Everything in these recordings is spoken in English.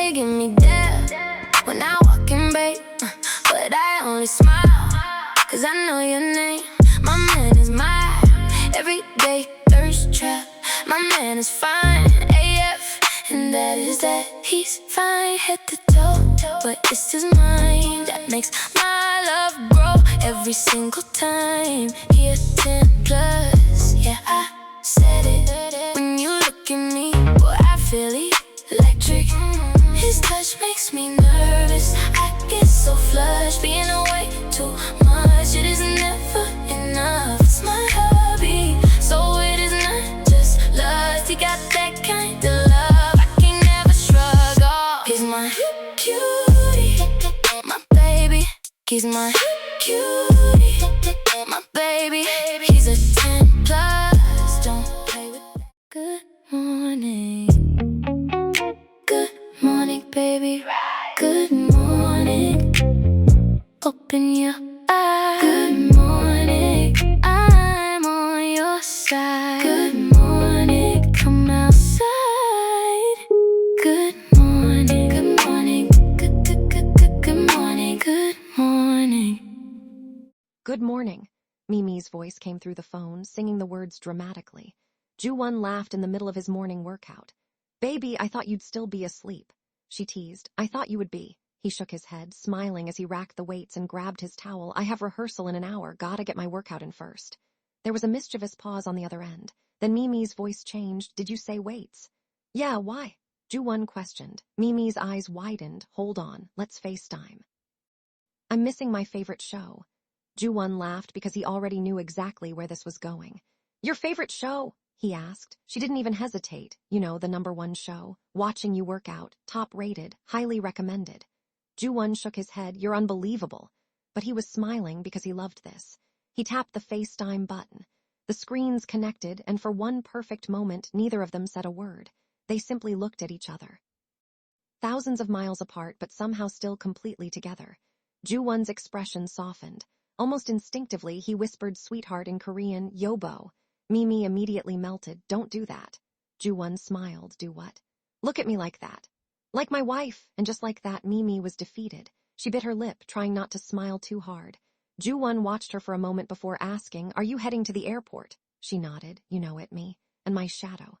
say give me that when I walk in, babe, but I only smile, cause I know your name. My man is my everyday thirst trap. My man is fine, AF, and that is that. He's fine head to toe, but it's his mind that makes my love grow every single time. He a 10 plus, yeah, I said it. When you look at me, boy, I feel electric. His touch makes me nervous. I get so flushed, being away too much. It is never enough. It's my hobby, so it is not just lust. He got that kind of love I can never shrug off. He's my cutie, my baby. He's my cutie, my baby. He's a 10 plus. Don't play with that. Good morning. Good morning, baby. Good morning. Open your eyes. Good morning. I'm on your side. Good morning. Come outside. Good morning. Good morning. Good morning. Good morning. Good morning. Mimi's voice came through the phone, singing the words dramatically. Joo-Won laughed in the middle of his morning workout. Baby, I thought you'd still be asleep. She teased. I thought you would be. He shook his head, smiling as he racked the weights and grabbed his towel. I have rehearsal in an hour. Gotta get my workout in first. There was a mischievous pause on the other end. Then Mimi's voice changed. Did you say weights? Yeah, why? Joo-Won questioned. Mimi's eyes widened. Hold on, let's FaceTime. I'm missing my favorite show. Joo-Won laughed because he already knew exactly where this was going. Your favorite show? He asked. She didn't even hesitate. You know, the #1 show. Watching you work out. Top rated. Highly recommended. Joo-Won shook his head. You're unbelievable. But he was smiling because he loved this. He tapped the FaceTime button. The screens connected, and for one perfect moment, neither of them said a word. They simply looked at each other. Thousands of miles apart, but somehow still completely together. Joo-Won's expression softened. Almost instinctively, he whispered sweetheart in Korean, Yobo. Mee-Mee immediately melted. Don't do that. Joo-Won smiled. Do what? Look at me like that. Like my wife. And just like that, Mee-Mee was defeated. She bit her lip, trying not to smile too hard. Joo-Won watched her for a moment before asking, Are you heading to the airport? She nodded. You know it, me. And my shadow.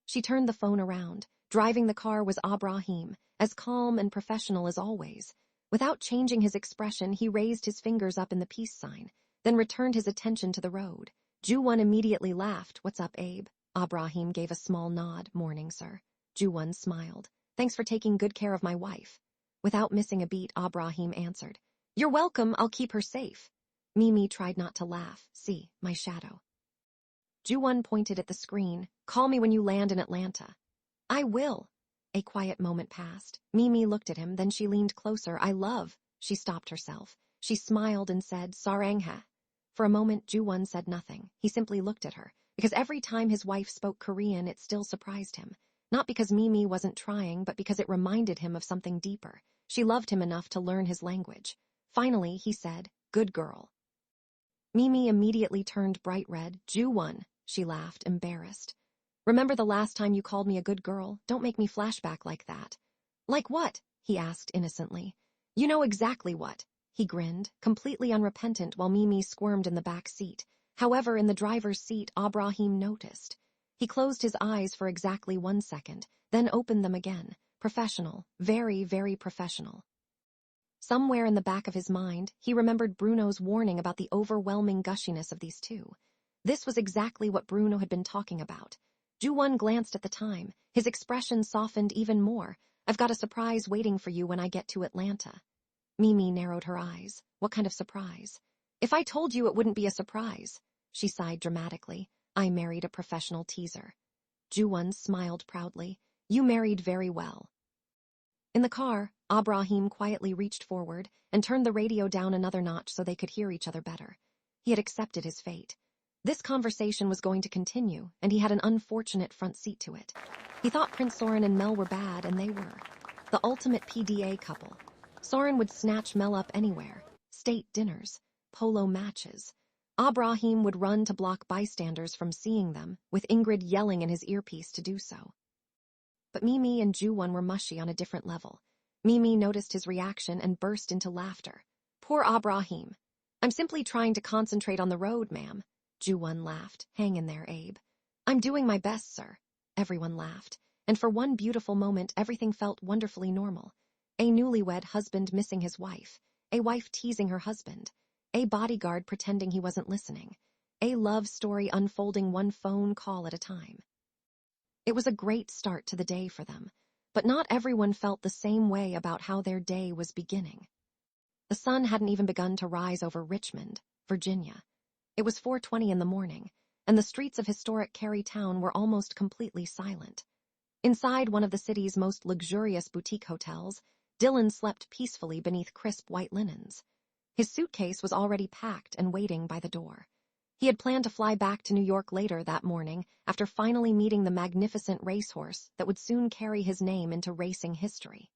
She turned the phone around. Driving the car was Abrahim, as calm and professional as always. Without changing his expression, he raised his fingers up in the peace sign, then returned his attention to the road. Joo-Won immediately laughed. What's up, Abe? Abrahim gave a small nod. Morning, sir. Joo-Won smiled. Thanks for taking good care of my wife. Without missing a beat, Abrahim answered. You're welcome, I'll keep her safe. Mee-Mee tried not to laugh. See, my shadow. Joo-Won pointed at the screen. Call me when you land in Atlanta. I will. A quiet moment passed. Mee-Mee looked at him, then she leaned closer. I love. She stopped herself. She smiled and said, Sarangha. For a moment, Joo-Won said nothing. He simply looked at her, because every time his wife spoke Korean, it still surprised him. Not because Mee-Mee wasn't trying, but because it reminded him of something deeper. She loved him enough to learn his language. Finally, he said, Good girl. Mee-Mee immediately turned bright red. Joo-Won, she laughed, embarrassed. Remember the last time you called me a good girl? Don't make me flashback like that. Like what? He asked innocently. You know exactly what. He grinned, completely unrepentant, while Mee-Mee squirmed in the back seat. However, in the driver's seat, Abrahim noticed. He closed his eyes for exactly 1 second, then opened them again. Professional, very, very professional. Somewhere in the back of his mind, he remembered Bruno's warning about the overwhelming gushiness of these two. This was exactly what Bruno had been talking about. Joo-Won glanced at the time. His expression softened even more. I've got a surprise waiting for you when I get to Atlanta. Mee-Mee narrowed her eyes. What kind of surprise? If I told you, it wouldn't be a surprise. She sighed dramatically. I married a professional teaser. Joo-Won smiled proudly. You married very well. In the car, Abrahim quietly reached forward and turned the radio down another notch so they could hear each other better. He had accepted his fate. This conversation was going to continue, and he had an unfortunate front seat to it. He thought Prince Soren and Mel were bad, and they were. The ultimate PDA couple. Soren would snatch Mel up anywhere. State dinners. Polo matches. Abrahim would run to block bystanders from seeing them, with Ingrid yelling in his earpiece to do so. But Mee-Mee and Joo-Won were mushy on a different level. Mee-Mee noticed his reaction and burst into laughter. Poor Abrahim. I'm simply trying to concentrate on the road, ma'am. Joo-Won laughed. Hang in there, Abe. I'm doing my best, sir. Everyone laughed, and for one beautiful moment everything felt wonderfully normal. A newlywed husband missing his wife, a wife teasing her husband, a bodyguard pretending he wasn't listening, a love story unfolding one phone call at a time. It was a great start to the day for them, but not everyone felt the same way about how their day was beginning. The sun hadn't even begun to rise over Richmond, Virginia. It was 4:20 in the morning, and the streets of historic Cary Town were almost completely silent. Inside one of the city's most luxurious boutique hotels, Dylan slept peacefully beneath crisp white linens. His suitcase was already packed and waiting by the door. He had planned to fly back to New York later that morning after finally meeting the magnificent racehorse that would soon carry his name into racing history.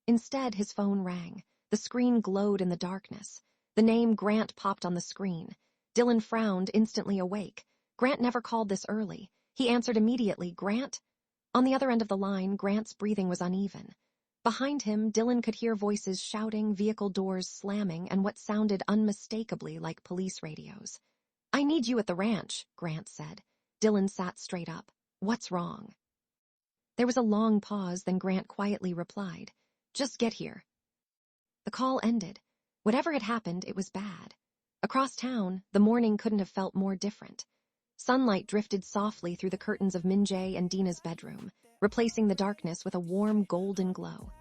Instead, his phone rang. The screen glowed in the darkness. The name Grant popped on the screen. Dylan frowned, instantly awake. Grant never called this early. He answered immediately, Grant? On the other end of the line, Grant's breathing was uneven. Behind him, Dylan could hear voices shouting, vehicle doors slamming, and what sounded unmistakably like police radios. I need you at the ranch, Grant said. Dylan sat straight up. What's wrong? There was a long pause, then Grant quietly replied, Just get here. The call ended. Whatever had happened, it was bad. Across town, the morning couldn't have felt more different. Sunlight drifted softly through the curtains of Min-Jae and Dina's bedroom, replacing the darkness with a warm golden glow.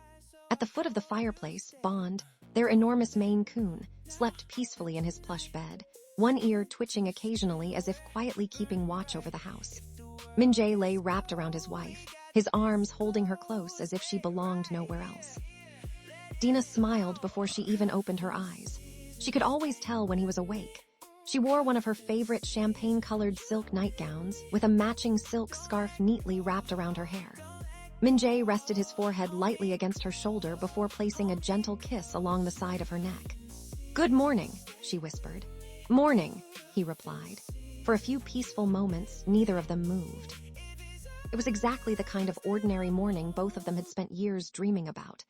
At the foot of the fireplace, Bond, their enormous Maine Coon, slept peacefully in his plush bed, one ear twitching occasionally as if quietly keeping watch over the house. Min-Jae lay wrapped around his wife, his arms holding her close as if she belonged nowhere else. Dina smiled before she even opened her eyes. She could always tell when he was awake. She wore one of her favorite champagne-colored silk nightgowns with a matching silk scarf neatly wrapped around her hair. Min-Jae rested his forehead lightly against her shoulder before placing a gentle kiss along the side of her neck. Good morning, she whispered. Morning, he replied. For a few peaceful moments, neither of them moved. It was exactly the kind of ordinary morning both of them had spent years dreaming about.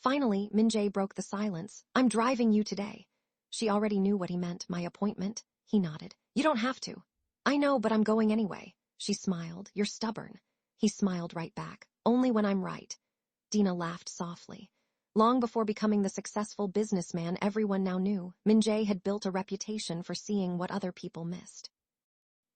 Finally, Min-Jae broke the silence. I'm driving you today. She already knew what he meant, my appointment. He nodded. You don't have to. I know, but I'm going anyway. She smiled. You're stubborn. He smiled right back. Only when I'm right. Dina laughed softly. Long before becoming the successful businessman everyone now knew, Min-Jae had built a reputation for seeing what other people missed.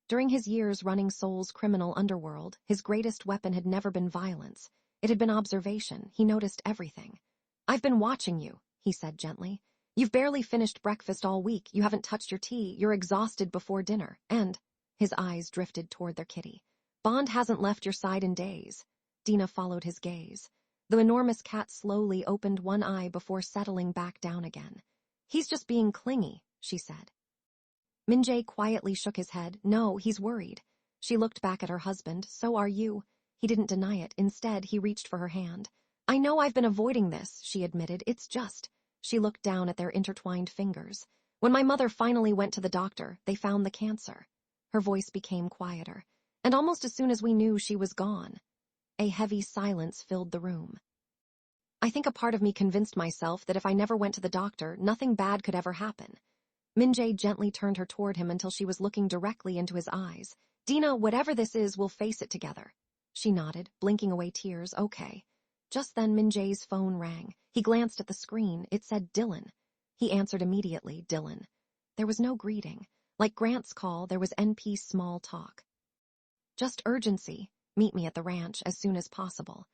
During his years running Seoul's criminal underworld, his greatest weapon had never been violence. It had been observation. He noticed everything. I've been watching you, he said gently. You've barely finished breakfast all week, you haven't touched your tea, you're exhausted before dinner, and, his eyes drifted toward their kitty. Bond hasn't left your side in days. Dina followed his gaze. The enormous cat slowly opened one eye before settling back down again. He's just being clingy, she said. Min-Jae quietly shook his head. No, he's worried. She looked back at her husband. So are you. He didn't deny it. Instead, he reached for her hand. I know I've been avoiding this, she admitted. It's just... She looked down at their intertwined fingers. When my mother finally went to the doctor, they found the cancer. Her voice became quieter, and almost as soon as we knew, she was gone. A heavy silence filled the room. I think a part of me convinced myself that if I never went to the doctor, nothing bad could ever happen. Min-Jae gently turned her toward him until she was looking directly into his eyes. Dina, whatever this is, we'll face it together. She nodded, blinking away tears. Okay. Just then Min-Jae's phone rang. He glanced at the screen. It said Dylan. He answered immediately, Dylan. There was no greeting. Like Grant's call, there was NP small talk. Just urgency. Meet me at the ranch as soon as possible.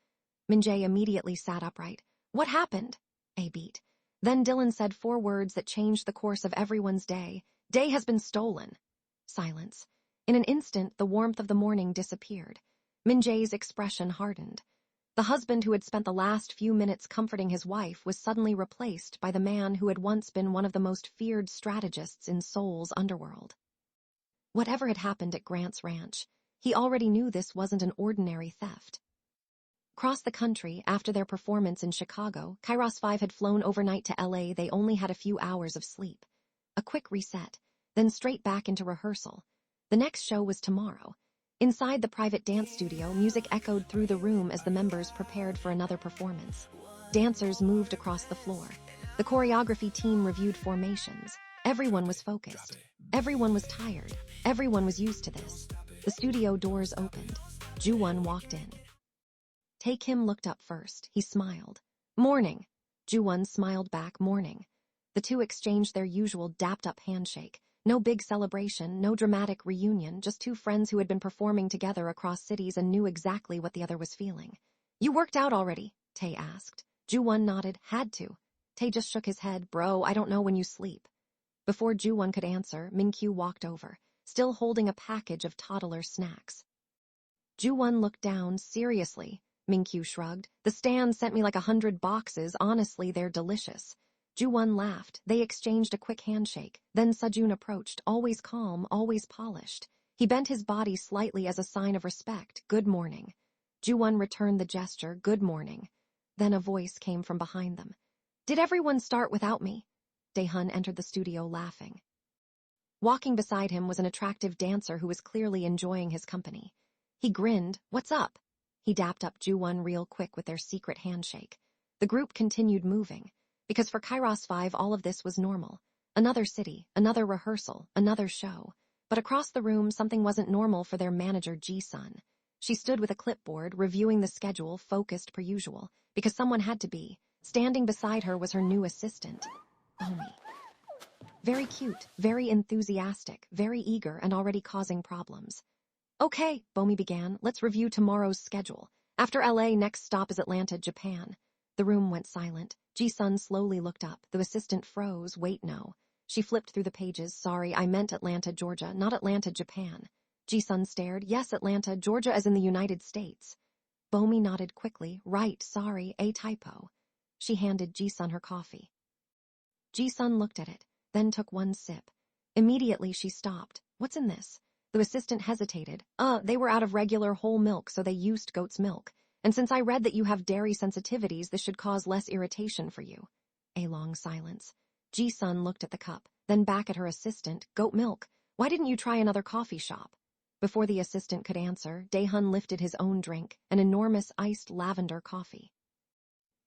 Min-Jae immediately sat upright. What happened? A beat. Then Dylan said 4 words that changed the course of everyone's day. Day has been stolen. Silence. In an instant, the warmth of the morning disappeared. Min-Jae's expression hardened. The husband who had spent the last few minutes comforting his wife was suddenly replaced by the man who had once been one of the most feared strategists in Seoul's underworld. Whatever had happened at Grant's ranch, he already knew this wasn't an ordinary theft. Across the country, after their performance in Chicago, Kairos 5 had flown overnight to LA. They only had a few hours of sleep. A quick reset, then straight back into rehearsal. The next show was tomorrow. Inside the private dance studio, music echoed through the room as the members prepared for another performance. Dancers moved across the floor. The choreography team reviewed formations. Everyone was focused. Everyone was tired. Everyone was used to this. The studio doors opened. Joo-Won walked in. Tae-Kim looked up first. He smiled. "Morning." Joo-Won smiled back, "Morning." The two exchanged their usual dapped-up handshake. No big celebration, no dramatic reunion, just two friends who had been performing together across cities and knew exactly what the other was feeling. "You worked out already?" Tae asked. Joo-Won nodded. "Had to." Tae just shook his head. "Bro, I don't know when you sleep." Before Joo-Won could answer, Min-Jae walked over, still holding a package of toddler snacks. Joo-Won looked down. "Seriously?" Min-Jae shrugged. "The stand sent me like 100 boxes. Honestly, they're delicious." Joo-Won laughed. They exchanged a quick handshake. Then Sejun approached, always calm, always polished. He bent his body slightly as a sign of respect. "Good morning." Joo-Won returned the gesture. "Good morning." Then a voice came from behind them. "Did everyone start without me?" Dae-hun entered the studio laughing. Walking beside him was an attractive dancer who was clearly enjoying his company. He grinned. "What's up?" He dapped up Joo-Won real quick with their secret handshake. The group continued moving. Because for Kairos 5, all of this was normal. Another city, another rehearsal, another show. But across the room, something wasn't normal for their manager, Jisun. She stood with a clipboard, reviewing the schedule, focused per usual, because someone had to be. Standing beside her was her new assistant, Bomi. Very cute, very enthusiastic, very eager, and already causing problems. "Okay," Bomi began, "let's review tomorrow's schedule. After LA, next stop is Atlanta, Japan." The room went silent. Jisun slowly looked up. The assistant froze. "Wait, no." She flipped through the pages. "Sorry, I meant Atlanta, Georgia, not Atlanta, Japan." Jisun stared. "Yes, Atlanta, Georgia as in the United States." Bomi nodded quickly. "Right, sorry, a typo." She handed Jisun her coffee. Jisun looked at it, then took one sip. Immediately she stopped. "What's in this?" The assistant hesitated. They were out of regular whole milk, so they used goat's milk. And since I read that you have dairy sensitivities, this should cause less irritation for you." A long silence. Jisun looked at the cup, then back at her assistant. "Goat milk. Why didn't you try another coffee shop?" Before the assistant could answer, Dae-hun lifted his own drink, an enormous iced lavender coffee.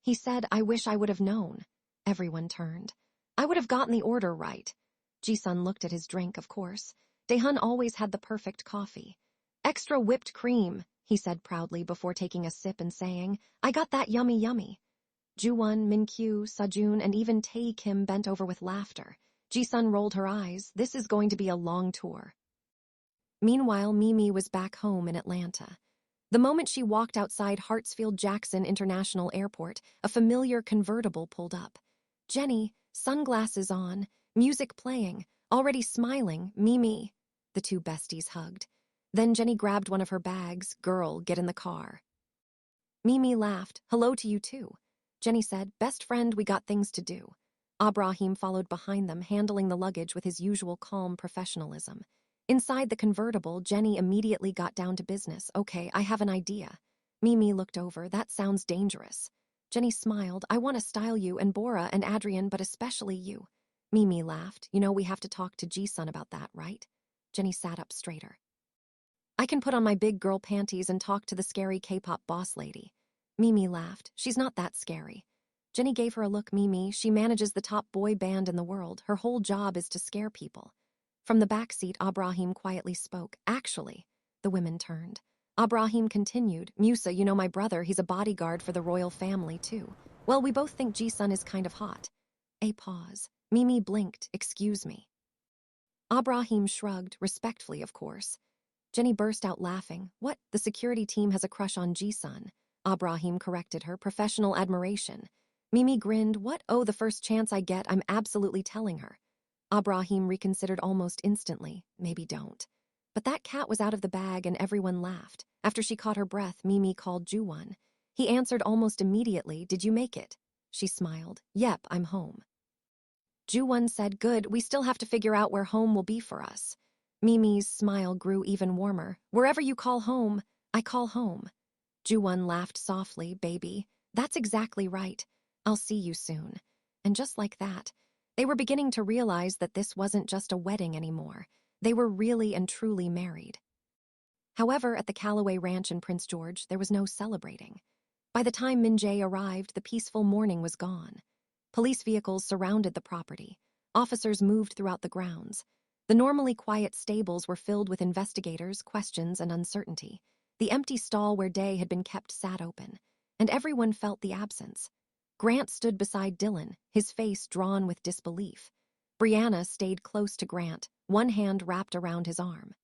He said, "I wish I would have known." Everyone turned. "I would have gotten the order right." Jisun looked at his drink, of course. Dae-hun always had the perfect coffee. "Extra whipped cream," he said proudly before taking a sip and saying, "I got that yummy yummy." Joo-Won, Min-Jae, Sejun, and even Tae-Kim bent over with laughter. Jisun rolled her eyes. This is going to be a long tour. Meanwhile, Mee-Mee was back home in Atlanta. The moment she walked outside Hartsfield-Jackson International Airport, a familiar convertible pulled up. Jenny, sunglasses on, music playing, already smiling, Mee-Mee. The two besties hugged. Then Jenny grabbed one of her bags. "Girl, get in the car." Mee-Mee laughed. "Hello to you too." Jenny said, "Best friend, we got things to do." Abrahim followed behind them, handling the luggage with his usual calm professionalism. Inside the convertible, Jenny immediately got down to business. "Okay, I have an idea." Mee-Mee looked over. "That sounds dangerous." Jenny smiled. "I want to style you and Bora and Adrian, but especially you." Mee-Mee laughed. "You know we have to talk to Jisun about that, right?" Jenny sat up straighter. "I can put on my big girl panties and talk to the scary K-pop boss lady." Mee-Mee laughed. "She's not that scary." Jenny gave her a look. "Mee-Mee, she manages the top boy band in the world. Her whole job is to scare people." From the back seat, Abrahim quietly spoke. "Actually." The women turned. Abrahim continued. "Musa, you know my brother, he's a bodyguard for the royal family too. Well, we both think Jisun is kind of hot." A pause. Mee-Mee blinked. "Excuse me." Abrahim shrugged, respectfully of course. Jenny burst out laughing. "What? The security team has a crush on Jisun." Abrahim corrected her. "Professional admiration." Mee-Mee grinned. "What? Oh, the first chance I get, I'm absolutely telling her." Abrahim reconsidered almost instantly. "Maybe don't." But that cat was out of the bag and everyone laughed. After she caught her breath, Mee-Mee called Joo-Won. He answered almost immediately. "Did you make it?" She smiled. "Yep, I'm home." Joo-Won said, "Good, we still have to figure out where home will be for us." Mee-Mee's smile grew even warmer. "Wherever you call home, I call home." Joo-Won laughed softly. "Baby, that's exactly right. I'll see you soon." And just like that, they were beginning to realize that this wasn't just a wedding anymore. They were really and truly married. However, at the Callaway Ranch in Prince George, there was no celebrating. By the time Min-Jae arrived, the peaceful morning was gone. Police vehicles surrounded the property. Officers moved throughout the grounds. The normally quiet stables were filled with investigators, questions, and uncertainty. The empty stall where Dae had been kept sat open, and everyone felt the absence. Grant stood beside Dylan, his face drawn with disbelief. Brianna stayed close to Grant, one hand wrapped around his arm.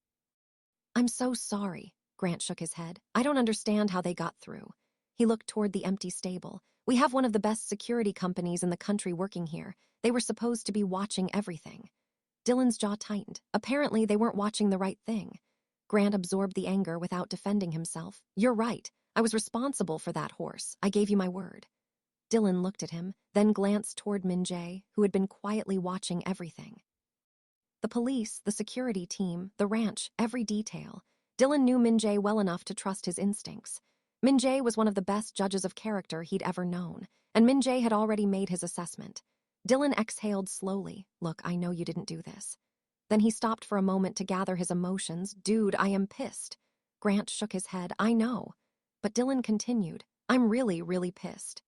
"I'm so sorry," Grant shook his head. "I don't understand how they got through." He looked toward the empty stable. "We have one of the best security companies in the country working here. They were supposed to be watching everything." Dylan's jaw tightened. Apparently, they weren't watching the right thing. Grant absorbed the anger without defending himself. "You're right. I was responsible for that horse. I gave you my word." Dylan looked at him, then glanced toward Min-Jae, who had been quietly watching everything. The police, the security team, the ranch, every detail. Dylan knew Min-Jae well enough to trust his instincts. Min-Jae was one of the best judges of character he'd ever known, and Min-Jae had already made his assessment. Dylan exhaled slowly. "Look, I know you didn't do this." Then he stopped for a moment to gather his emotions. "Dude, I am pissed." Grant shook his head. "I know." But Dylan continued. "I'm really, really pissed."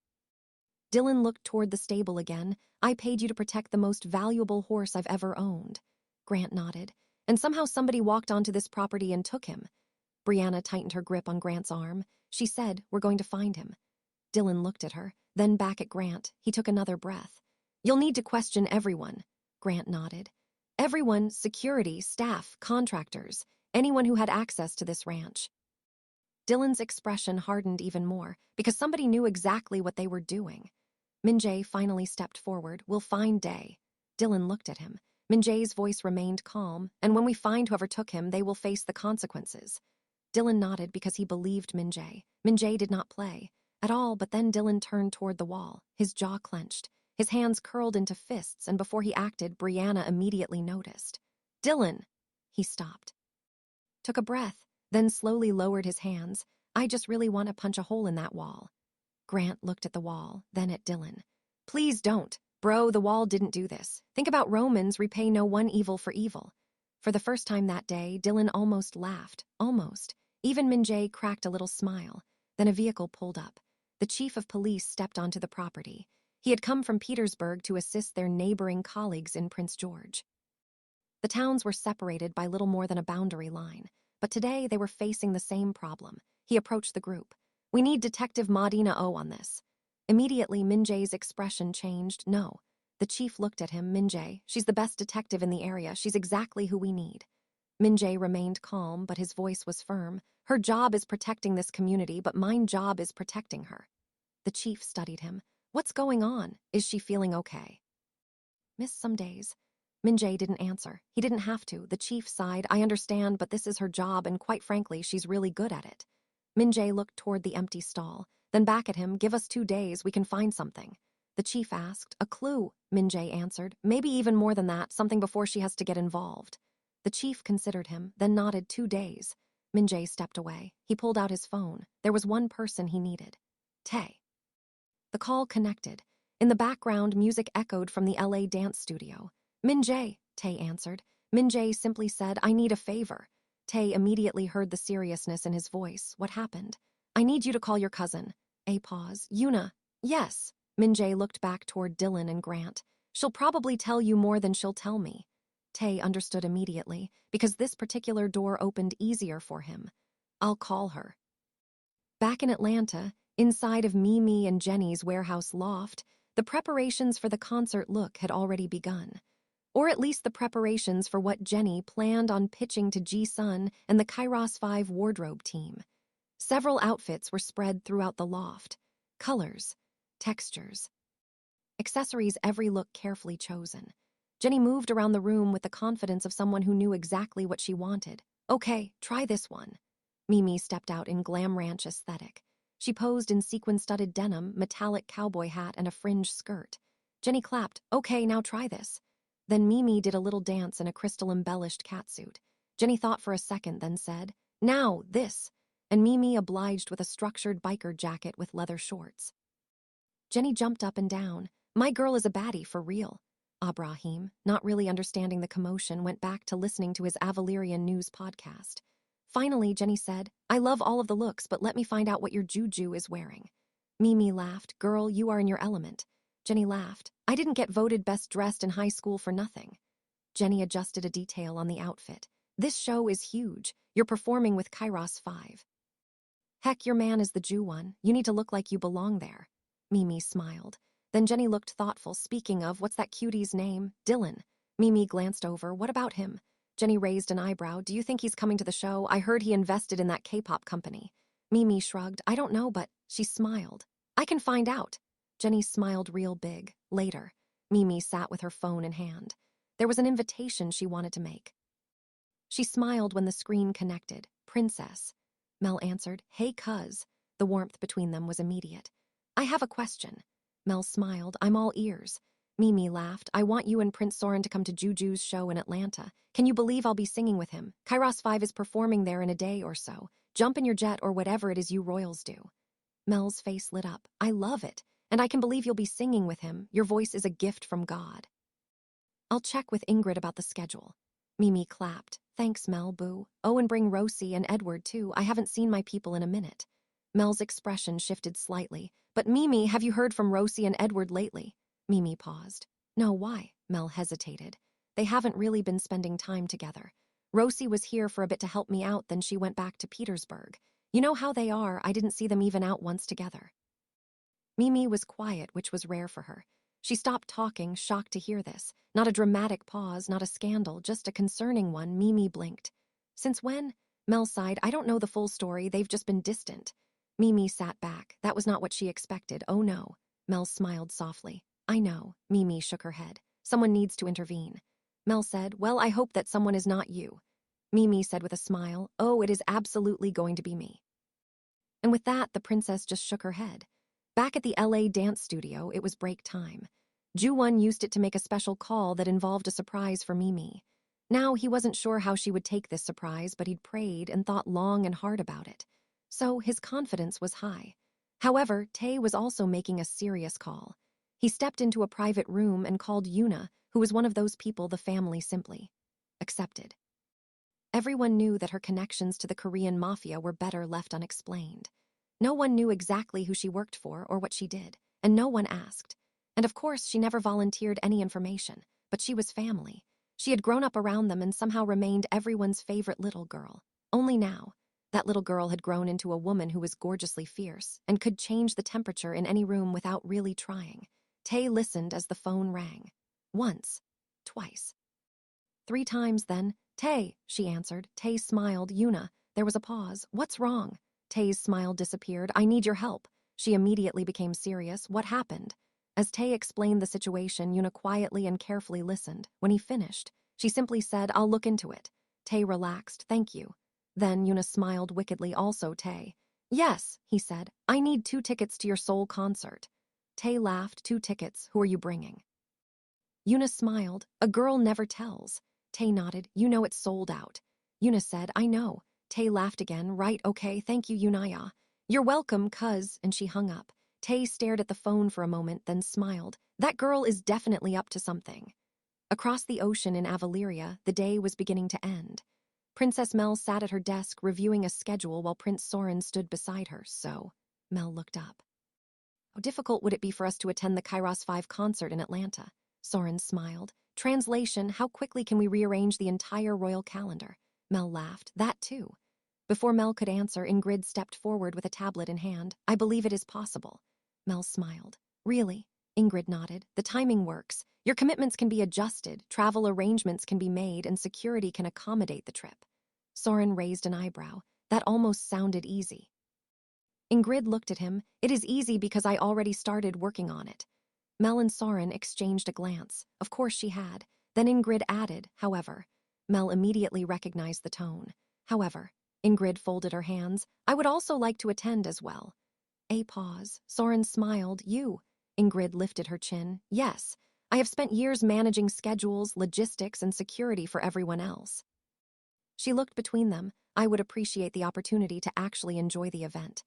Dylan looked toward the stable again. "I paid you to protect the most valuable horse I've ever owned." Grant nodded. "And somehow somebody walked onto this property and took him." Brianna tightened her grip on Grant's arm. She said, "We're going to find him." Dylan looked at her, then back at Grant. He took another breath. "You'll need to question everyone." Grant nodded. "Everyone, security, staff, contractors, anyone who had access to this ranch." Dylan's expression hardened even more, because somebody knew exactly what they were doing. Min-Jae finally stepped forward. "We'll find Dae." Dylan looked at him. Min-Jae's voice remained calm. "And when we find whoever took him, they will face the consequences." Dylan nodded because he believed Min-Jae. Min-Jae did not play at all, but then Dylan turned toward the wall, his jaw clenched. His hands curled into fists, and before he acted, Brianna immediately noticed. "Dylan!" He stopped. Took a breath, then slowly lowered his hands. "I just really want to punch a hole in that wall." Grant looked at the wall, then at Dylan. "Please don't. Bro, the wall didn't do this. Think about Romans, repay no one evil for evil." For the first time that day, Dylan almost laughed. Almost. Even Min-Jae cracked a little smile. Then a vehicle pulled up. The chief of police stepped onto the property. He had come from Petersburg to assist their neighboring colleagues in Prince George. The towns were separated by little more than a boundary line, but today they were facing the same problem. He approached the group. "We need Detective Madinah on this." Immediately, Min-Jae's expression changed. "No." The chief looked at him. "Min-Jae, she's the best detective in the area. She's exactly who we need." Min-Jae remained calm, but his voice was firm. "Her job is protecting this community, but my job is protecting her." The chief studied him. "What's going on? Is she feeling okay?" "Missed some days." Min-Jae didn't answer. He didn't have to. The chief sighed. "I understand, but this is her job, and quite frankly, she's really good at it." Min-Jae looked toward the empty stall, then back at him. "Give us 2 days, we can find something." The chief asked. "A clue," Min-Jae answered. "Maybe even more than that, something before she has to get involved." The chief considered him, then nodded. 2 days. Min-Jae stepped away. He pulled out his phone. There was one person he needed. Tae. The call connected. In the background, music echoed from the LA dance studio. "Min-Jae," Tae answered. Min-Jae simply said, "I need a favor." Tae immediately heard the seriousness in his voice. "What happened?" "I need you to call your cousin." A pause. "Yoona." "Yes." Min-Jae looked back toward Dylan and Grant. "She'll probably tell you more than she'll tell me." Tae understood immediately, because this particular door opened easier for him. "I'll call her." Back in Atlanta, inside of Mee-Mee and Jenny's warehouse loft, the preparations for the concert look had already begun. Or at least the preparations for what Jenny planned on pitching to Jisun and the Kairos 5 wardrobe team. Several outfits were spread throughout the loft. Colors, textures, accessories, every look carefully chosen. Jenny moved around the room with the confidence of someone who knew exactly what she wanted. "Okay, try this one." Mee-Mee stepped out in glam ranch aesthetic. She posed in sequin-studded denim, metallic cowboy hat, and a fringe skirt. Jenny clapped. "Okay, now try this." Then Mee-Mee did a little dance in a crystal-embellished catsuit. Jenny thought for a second, then said, "Now, this." And Mee-Mee obliged with a structured biker jacket with leather shorts. Jenny jumped up and down. "My girl is a baddie, for real." Abrahim, not really understanding the commotion, went back to listening to his Avalerian news podcast. Finally, Jenny said, I love all of the looks, but let me find out what your Juju is wearing. Mee-Mee laughed. Girl, you are in your element. Jenny laughed. I didn't get voted best dressed in high school for nothing. Jenny adjusted a detail on the outfit. This show is huge. You're performing with Kairos 5. Heck, your man is the Joo-Won. You need to look like you belong there. Mee-Mee smiled. Then Jenny looked thoughtful. Speaking of, what's that cutie's name? Dylan. Mee-Mee glanced over. What about him? Jenny raised an eyebrow. Do you think he's coming to the show? I heard he invested in that K-pop company. Mee-Mee shrugged. I don't know, but she smiled. I can find out. Jenny smiled real big. Later, Mee-Mee sat with her phone in hand. There was an invitation she wanted to make. She smiled when the screen connected. Princess. Mel answered. Hey, cuz. The warmth between them was immediate. I have a question. Mel smiled. I'm all ears. Mee-Mee laughed. I want you and Prince Soren to come to Juju's show in Atlanta. Can you believe I'll be singing with him? Kairos 5 is performing there in a day or so. Jump in your jet or whatever it is you royals do. Mel's face lit up. I love it. And I can believe you'll be singing with him. Your voice is a gift from God. I'll check with Ingrid about the schedule. Mee-Mee clapped. Thanks, Mel, boo. Oh, and bring Rosie and Edward, too. I haven't seen my people in a minute. Mel's expression shifted slightly. But Mee-Mee, have you heard from Rosie and Edward lately? Mee-Mee paused. No, why? Mel hesitated. They haven't really been spending time together. Rosie was here for a bit to help me out, then she went back to Petersburg. You know how they are, I didn't see them even out once together. Mee-Mee was quiet, which was rare for her. She stopped talking, shocked to hear this. Not a dramatic pause, not a scandal, just a concerning one. Mee-Mee blinked. Since when? Mel sighed. I don't know the full story, they've just been distant. Mee-Mee sat back. That was not what she expected. Oh no. Mel smiled softly. I know. Mee-Mee shook her head. Someone needs to intervene. Mel said, well, I hope that someone is not you. Mee-Mee said with a smile, oh, it is absolutely going to be me. And with that, the princess just shook her head. Back at the LA dance studio, it was break time. Joo-Won used it to make a special call that involved a surprise for Mee-Mee. Now, he wasn't sure how she would take this surprise, but he'd prayed and thought long and hard about it. So his confidence was high. However, Tae was also making a serious call. He stepped into a private room and called Yoona, who was one of those people the family simply accepted. Everyone knew that her connections to the Korean Mafia were better left unexplained. No one knew exactly who she worked for or what she did, and no one asked. And of course, she never volunteered any information, but she was family. She had grown up around them and somehow remained everyone's favorite little girl. Only now, that little girl had grown into a woman who was gorgeously fierce and could change the temperature in any room without really trying. Tae listened as the phone rang. Once. Twice. 3 times then. Tae, she answered. Tae smiled. Yoona. There was a pause. What's wrong? Tae's smile disappeared. I need your help. She immediately became serious. What happened? As Tae explained the situation, Yoona quietly and carefully listened. When he finished, she simply said, I'll look into it. Tae relaxed. Thank you. Then Yoona smiled wickedly. Also Tae. Yes, he said. I need 2 tickets to your Seoul concert. Tae laughed. 2 tickets. Who are you bringing? Yoona smiled. A girl never tells. Tae nodded. You know it's sold out. Yoona said, I know. Tae laughed again. Right, okay, thank you, Yoonaya. You're welcome, cuz, and she hung up. Tae stared at the phone for a moment, then smiled. That girl is definitely up to something. Across the ocean in Avaleria, the day was beginning to end. Princess Mel sat at her desk reviewing a schedule while Prince Soren stood beside her, so Mel looked up. How difficult would it be for us to attend the Kairos 5 concert in Atlanta? Soren smiled. Translation, how quickly can we rearrange the entire royal calendar? Mel laughed. That too. Before Mel could answer, Ingrid stepped forward with a tablet in hand. I believe it is possible. Mel smiled. Really? Ingrid nodded. The timing works. Your commitments can be adjusted, travel arrangements can be made, and security can accommodate the trip. Soren raised an eyebrow. That almost sounded easy. Ingrid looked at him. It is easy because I already started working on it. Mel and Soren exchanged a glance. Of course she had. Then Ingrid added, however. Mel immediately recognized the tone. However, Ingrid folded her hands. I would also like to attend as well. A pause. Soren smiled. You. Ingrid lifted her chin. Yes. I have spent years managing schedules, logistics, and security for everyone else. She looked between them. I would appreciate the opportunity to actually enjoy the event.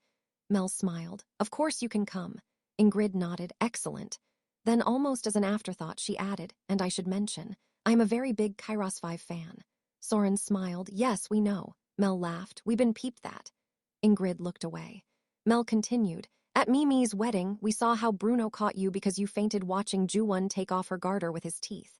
Mel smiled. Of course you can come. Ingrid nodded. Excellent. Then almost as an afterthought, she added, and I should mention, I am a very big Kairos 5 fan. Soren smiled. Yes, we know. Mel laughed. "We've been peeped that." Ingrid looked away. Mel continued, "At Mimi's wedding, we saw how Bruno caught you because you fainted watching Joo-Won take off her garter with his teeth."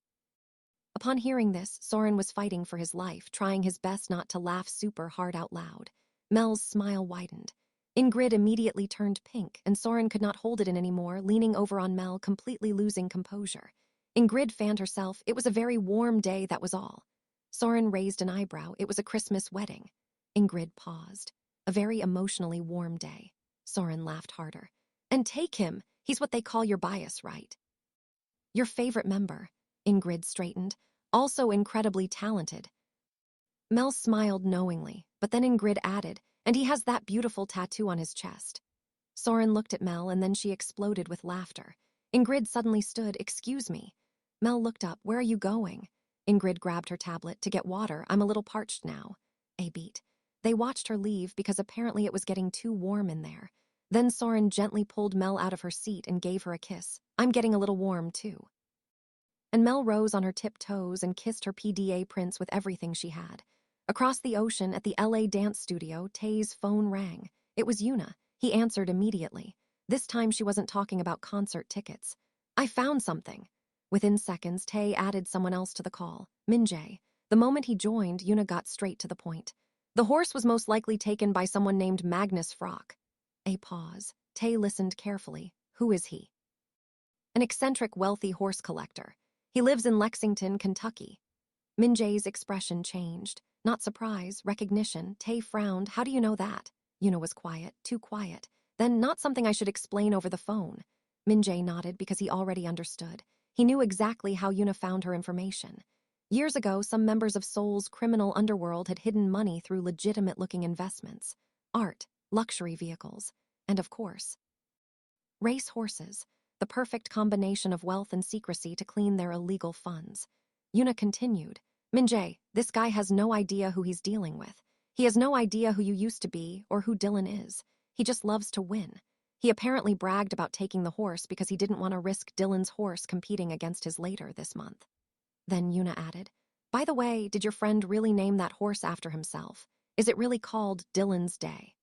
Upon hearing this, Soren was fighting for his life, trying his best not to laugh super hard out loud. Mel's smile widened. Ingrid immediately turned pink, and Soren could not hold it in anymore, leaning over on Mel, completely losing composure. Ingrid fanned herself. It was a very warm day, that was all. Soren raised an eyebrow. It was a Christmas wedding. Ingrid paused. A very emotionally warm day. Soren laughed harder. "And Tae-Kim, he's what they call your bias, right?" "Your favorite member." Ingrid straightened. "Also incredibly talented." Mel smiled knowingly, but then Ingrid added, "And he has that beautiful tattoo on his chest." Soren looked at Mel, and then she exploded with laughter. Ingrid suddenly stood. "Excuse me." Mel looked up. "Where are you going?" Ingrid grabbed her tablet. "To get water. I'm a little parched now." A beat. They watched her leave because apparently it was getting too warm in there. Then Soren gently pulled Mel out of her seat and gave her a kiss. "I'm getting a little warm, too." And Mel rose on her tiptoes and kissed her PDA prince with everything she had. Across the ocean at the LA dance studio, Tae's phone rang. It was Yoona. He answered immediately. This time she wasn't talking about concert tickets. "I found something." Within seconds, Tae added someone else to the call, Min-Jae. The moment he joined, Yoona got straight to the point. "The horse was most likely taken by someone named Magnus Frock." A pause. Tae listened carefully. "Who is he?" "An eccentric, wealthy horse collector. He lives in Lexington, Kentucky." Min-Jae's expression changed. Not surprise, recognition. Tae frowned. "How do you know that?" Yoona was quiet, too quiet. "Then not something I should explain over the phone." Min-Jae nodded because he already understood. He knew exactly how Yoona found her information. Years ago, some members of Seoul's criminal underworld had hidden money through legitimate-looking investments. Art, luxury vehicles, and of course, race horses. The perfect combination of wealth and secrecy to clean their illegal funds. Yoona continued, "Min-Jae, this guy has no idea who he's dealing with. He has no idea who you used to be or who Dylan is. He just loves to win. He apparently bragged about taking the horse because he didn't want to risk Dylan's horse competing against his later this month." Then Yoona added, "By the way, did your friend really name that horse after himself? Is it really called Dylan's Day?"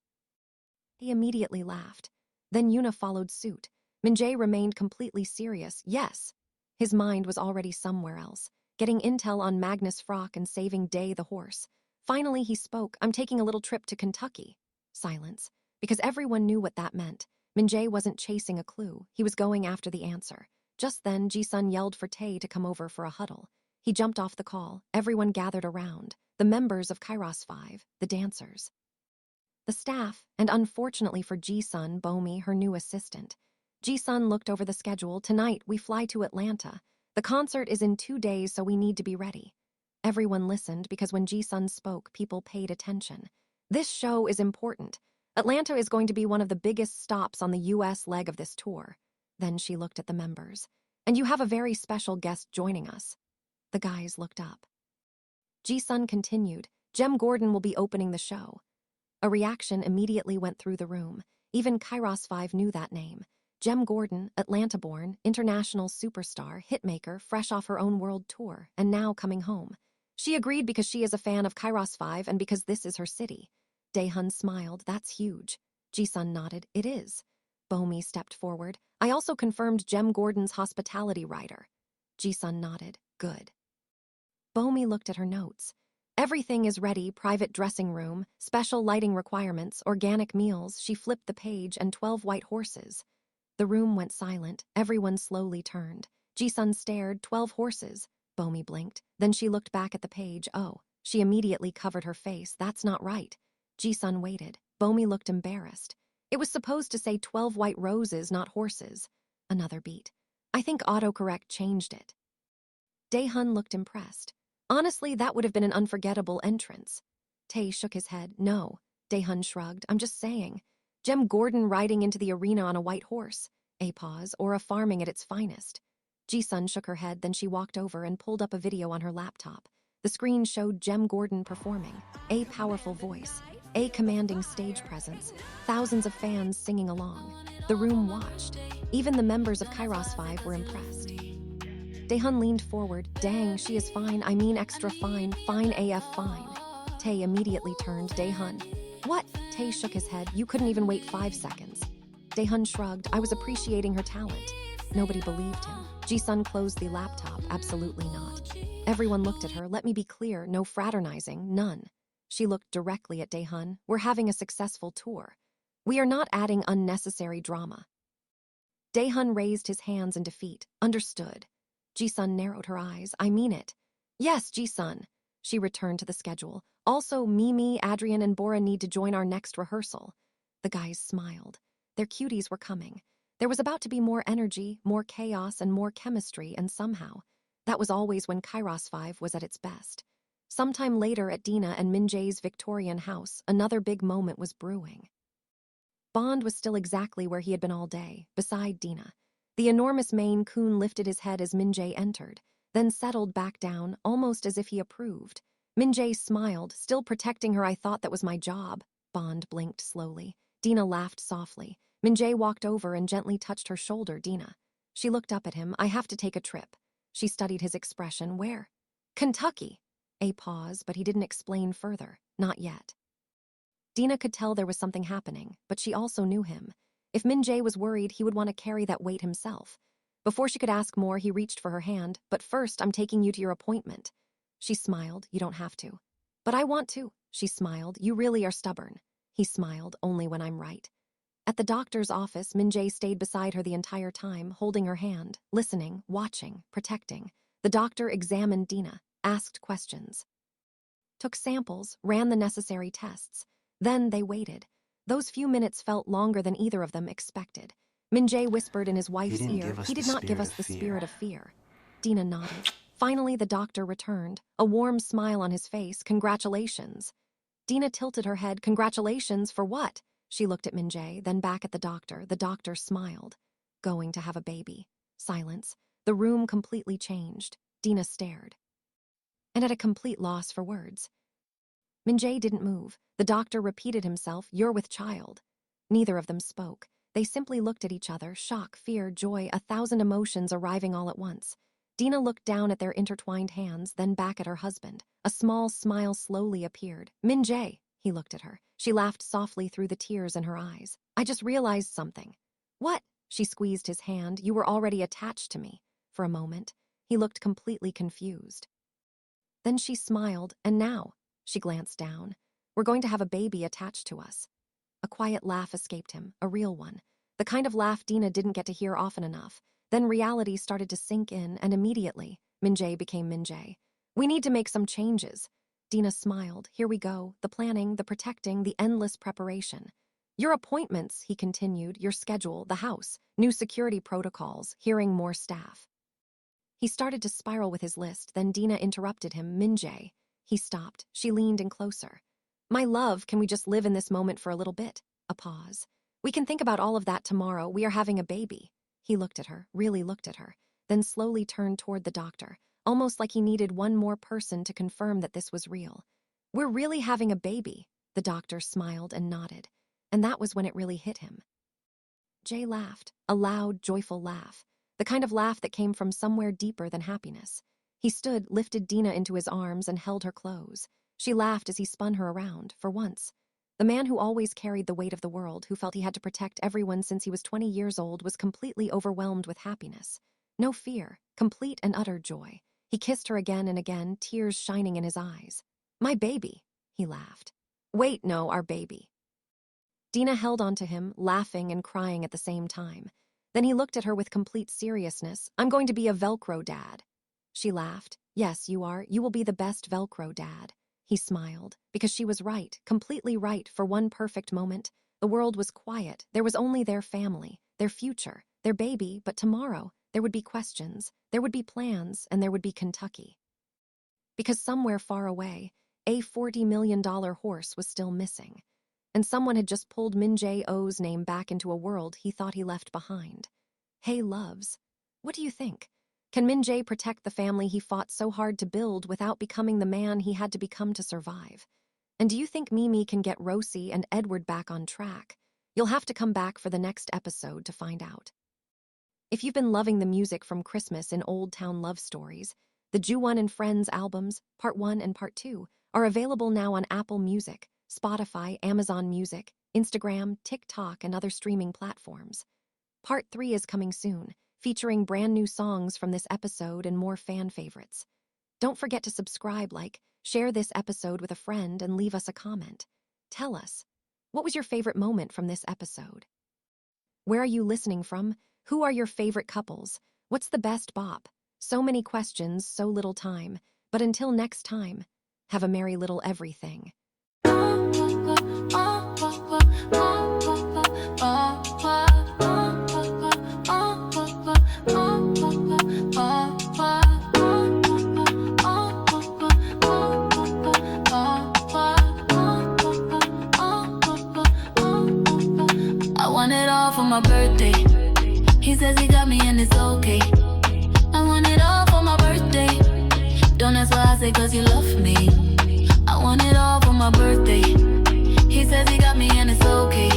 He immediately laughed. Then Yoona followed suit. Min-Jae remained completely serious. "Yes." His mind was already somewhere else, getting intel on Magnus Frock and saving Day the horse. Finally he spoke, "I'm taking a little trip to Kentucky." Silence, because everyone knew what that meant. Min-Jae wasn't chasing a clue. He was going after the answer. Just then, Jisun yelled for Tae to come over for a huddle. He jumped off the call. Everyone gathered around. The members of Kairos 5, the dancers, the staff, and unfortunately for Jisun, Bomi, her new assistant. Jisun looked over the schedule. "Tonight, we fly to Atlanta. The concert is in 2 days, so we need to be ready." Everyone listened because when Jisun spoke, people paid attention. "This show is important. Atlanta is going to be one of the biggest stops on the U.S. leg of this tour." Then she looked at the members. "And you have a very special guest joining us." The guys looked up. Jisun continued, "Jem Gordon will be opening the show." A reaction immediately went through the room. Even Kairos 5 knew that name. Jem Gordon, Atlanta-born, international superstar, hitmaker, fresh off her own world tour, and now coming home. She agreed because she is a fan of Kairos 5 and because this is her city. Daehyun smiled. "That's huge." Jisun nodded. "It is." Bomi stepped forward. "I also confirmed Jem Gordon's hospitality rider." Jisun nodded. "Good." Bomi looked at her notes. "Everything is ready, private dressing room, special lighting requirements, organic meals." She flipped the page, and 12 white horses. The room went silent. Everyone slowly turned. Jisun stared. 12 horses. Bomi blinked. Then she looked back at the page. "Oh." She immediately covered her face. "That's not right." Jisun waited. Bomi looked embarrassed. "It was supposed to say 12 white roses, not horses." Another beat. "I think autocorrect changed it." Daehyun looked impressed. "Honestly, that would have been an unforgettable entrance." Tae shook his head. "No." Daehyun shrugged. "I'm just saying. Jem Gordon riding into the arena on a white horse. A pause, or a farming at its finest." Jisun shook her head, then she walked over and pulled up a video on her laptop. The screen showed Jem Gordon performing. A powerful voice. A commanding stage presence. Thousands of fans singing along. The room watched. Even the members of Kairos 5 were impressed. Daehyun leaned forward. "Dang, she is fine. I mean extra fine. Fine AF fine." Tae immediately turned. Dae-hun. What? Tae shook his head. You couldn't even wait 5 seconds. Dae-hun shrugged. I was appreciating her talent. Nobody believed him. Jisun closed the laptop. Absolutely not. Everyone looked at her. Let me be clear, no fraternizing, none. She looked directly at Dae-hun. We're having a successful tour. We are not adding unnecessary drama. Dae-hun raised his hands in defeat. Understood. Jisun narrowed her eyes. I mean it. Yes, Jisun. She returned to the schedule. Also, Mee-Mee, Adrian, and Bora need to join our next rehearsal. The guys smiled. Their cuties were coming. There was about to be more energy, more chaos, and more chemistry, and somehow, that was always when Kairos 5 was at its best. Sometime later at Dina and Min-Jae's Victorian house, another big moment was brewing. Bond was still exactly where he had been all day, beside Dina. The enormous Maine Coon lifted his head as Min-Jae entered, then settled back down, almost as if he approved. Min-Jae smiled, still protecting her. I thought that was my job. Bond blinked slowly. Dina laughed softly. Min-Jae walked over and gently touched her shoulder. Dina. She looked up at him. I have to take a trip. She studied his expression. Where? Kentucky. A pause, but he didn't explain further. Not yet. Dina could tell there was something happening, but she also knew him. If Min-Jae was worried, he would want to carry that weight himself. Before she could ask more, he reached for her hand. But first, I'm taking you to your appointment. She smiled. You don't have to. But I want to. She smiled. You really are stubborn. He smiled. Only when I'm right. At the doctor's office, Min-Jae stayed beside her the entire time, holding her hand, listening, watching, protecting. The doctor examined Dina, asked questions, took samples, ran the necessary tests. Then they waited. Those few minutes felt longer than either of them expected. Min-Jae whispered in his wife's ear, he did not give us the spirit of fear. Dina nodded. Finally, the doctor returned, a warm smile on his face. Congratulations. Dina tilted her head. Congratulations for what? She looked at Min-Jae, then back at the doctor. The doctor smiled. Going to have a baby. Silence. The room completely changed. Dina stared, and at a complete loss for words. Min-Jae didn't move. The doctor repeated himself, you're with child. Neither of them spoke. They simply looked at each other, shock, fear, joy, 1,000 emotions arriving all at once. Dina looked down at their intertwined hands, then back at her husband. A small smile slowly appeared. Min-Jae, he looked at her. She laughed softly through the tears in her eyes. I just realized something. What? She squeezed his hand. You were already attached to me. For a moment, he looked completely confused. Then she smiled, and now, she glanced down. We're going to have a baby attached to us. A quiet laugh escaped him, a real one. The kind of laugh Dina didn't get to hear often enough. Then reality started to sink in, and immediately, Min-Jae became Min-Jae. We need to make some changes. Dina smiled. Here we go. The planning, the protecting, the endless preparation. Your appointments, he continued, your schedule, the house, new security protocols, hearing more staff. He started to spiral with his list, then Dina interrupted him. Min-Jae. He stopped. She leaned in closer. My love, can we just live in this moment for a little bit? A pause. We can think about all of that tomorrow. We are having a baby. He looked at her, really looked at her, then slowly turned toward the doctor, almost like he needed one more person to confirm that this was real. We're really having a baby. The doctor smiled and nodded, and that was when it really hit him. Jay laughed, a loud, joyful laugh, the kind of laugh that came from somewhere deeper than happiness. He stood, lifted Dina into his arms, and held her close. She laughed as he spun her around, for once. The man who always carried the weight of the world, who felt he had to protect everyone since he was 20 years old, was completely overwhelmed with happiness. No fear, complete and utter joy. He kissed her again and again, tears shining in his eyes. My baby, he laughed. Wait, no, our baby. Dina held onto him, laughing and crying at the same time. Then he looked at her with complete seriousness. I'm going to be a Velcro dad. She laughed. Yes, you are. You will be the best Velcro dad. He smiled, because she was right, completely right. For one perfect moment, the world was quiet. There was only their family, their future, their baby, but tomorrow, there would be questions, there would be plans, and there would be Kentucky. Because somewhere far away, a $40 million horse was still missing, and someone had just pulled Min-Jae Oh's name back into a world he thought he left behind. Hey, loves, what do you think? Can Min-Jae protect the family he fought so hard to build without becoming the man he had to become to survive? And do you think Mee-Mee can get Rosie and Edward back on track? You'll have to come back for the next episode to find out. If you've been loving the music from Christmas in Old Towne Love Stories, the Joo-Won and Friends albums, Part 1 and Part 2, are available now on Apple Music, Spotify, Amazon Music, Instagram, TikTok, and other streaming platforms. Part 3 is coming soon, featuring brand new songs from this episode and more fan favorites. Don't forget to subscribe, share this episode with a friend, and leave us a comment. Tell us, what was your favorite moment from this episode? Where are you listening from? Who are your favorite couples? What's the best bop? So many questions, so little time. But until next time, have a merry little everything. For my birthday, he says he got me and it's okay. I want it all for my birthday. Don't ask why I say cause you love me. I want it all for my birthday. He says he got me and it's okay.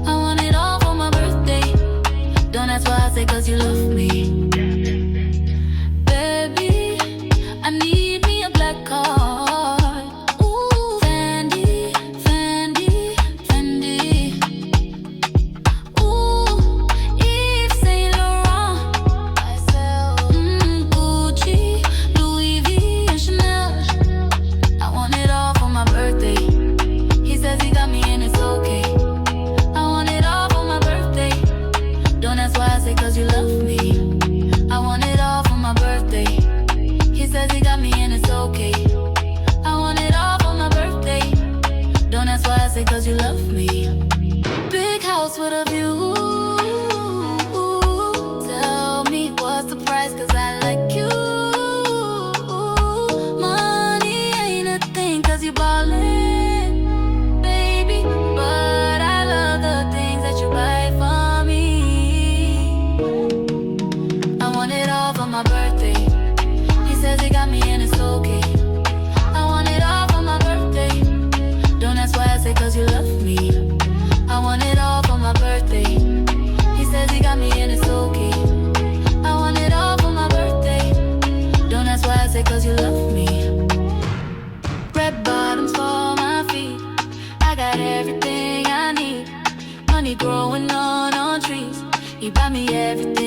I want it all for my birthday. Don't ask why I say cause you love me. Baby, I need me a black card. Ooh, Fendi, Fendi, Fendi. Ooh, Yves Saint Laurent, Gucci, Louis V and Chanel. I want it all for my birthday. He says he got me and it's okay. I want it all for my birthday. Don't ask why I say cause you love me. I want it all for my birthday. He says he got me and it's okay. I want it all for my birthday. Don't ask why I say cause you love me. Big house with a view. Tell me what's the price cause I like you. Money ain't a thing cause you ballin', baby. But I love the things that you buy for me. I want it all for my birthday. He says he got me and it's okay. I want it all for my birthday. Don't ask why I say cause you love me. I want it all for my birthday. He says he got me and it's okay. I want it all for my birthday. Don't ask why I say cause you love me. Red bottoms for my feet. I got everything I need. Money growing on trees. He buy me everything